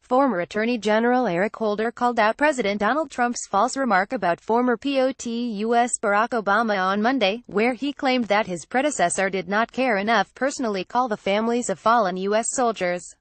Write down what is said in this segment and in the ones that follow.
Former Attorney General Eric Holder called out President Donald Trump's false remark about former U.S. Barack Obama on Monday, where he claimed that his predecessor did not care enough personally call the families of fallen U.S. soldiers.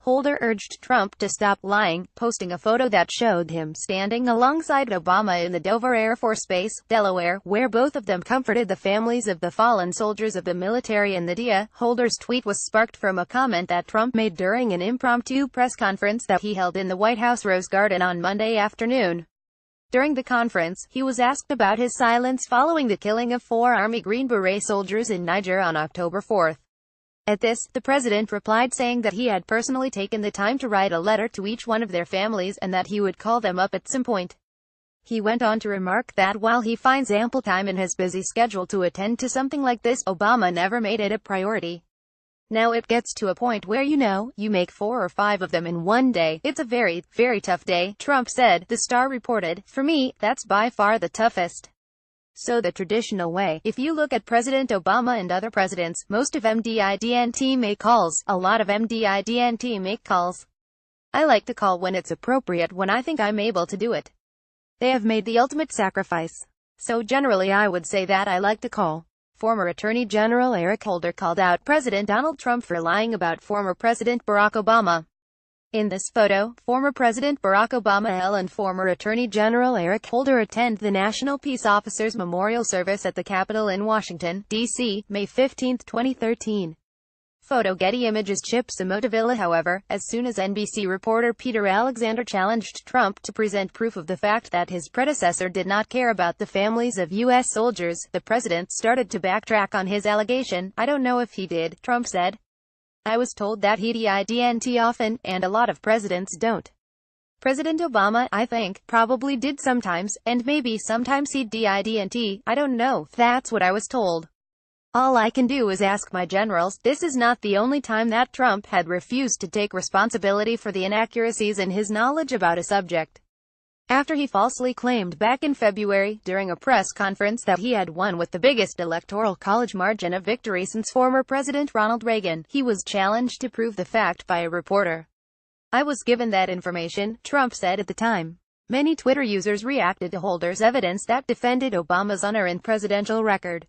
Holder urged Trump to stop lying, posting a photo that showed him standing alongside Obama in the Dover Air Force Base, Delaware, where both of them comforted the families of the fallen soldiers of the military in the DIA. Holder's tweet was sparked from a comment that Trump made during an impromptu press conference that he held in the White House Rose Garden on Monday afternoon. During the conference, he was asked about his silence following the killing of 4 Army Green Beret soldiers in Niger on October 4. At this, the president replied saying that he had personally taken the time to write a letter to each one of their families and that he would call them up at some point. He went on to remark that while he finds ample time in his busy schedule to attend to something like this, Obama never made it a priority. Now it gets to a point where you make 4 or 5 of them in one day. It's a very, very tough day, Trump said, the Star reported. For me, that's by far the toughest. So the traditional way, if you look at President Obama and other presidents, most of them didn't make calls, a lot of them didn't make calls. I like to call when it's appropriate, when I think I'm able to do it. They have made the ultimate sacrifice. So generally I would say that I like to call. Former Attorney General Eric Holder called out President Donald Trump for lying about former President Barack Obama. In this photo, former President Barack Obama and former Attorney General Eric Holder attend the National Peace Officers Memorial Service at the Capitol in Washington, D.C., May 15, 2013. Photo Getty Images. Chip Simotovilla. However, as soon as NBC reporter Peter Alexander challenged Trump to present proof of the fact that his predecessor did not care about the families of U.S. soldiers, the president started to backtrack on his allegation. I don't know if he did, Trump said. I was told that he didn't often, and a lot of presidents don't. President Obama, I think, probably did sometimes, and maybe sometimes he didn't. I don't know, that's what I was told. All I can do is ask my generals. This is not the only time that Trump had refused to take responsibility for the inaccuracies in his knowledge about a subject. After he falsely claimed back in February, during a press conference, that he had won with the biggest electoral college margin of victory since former President Ronald Reagan, he was challenged to prove the fact by a reporter. I was given that information, Trump said at the time. Many Twitter users reacted to Holder's evidence that defended Obama's unearned presidential record.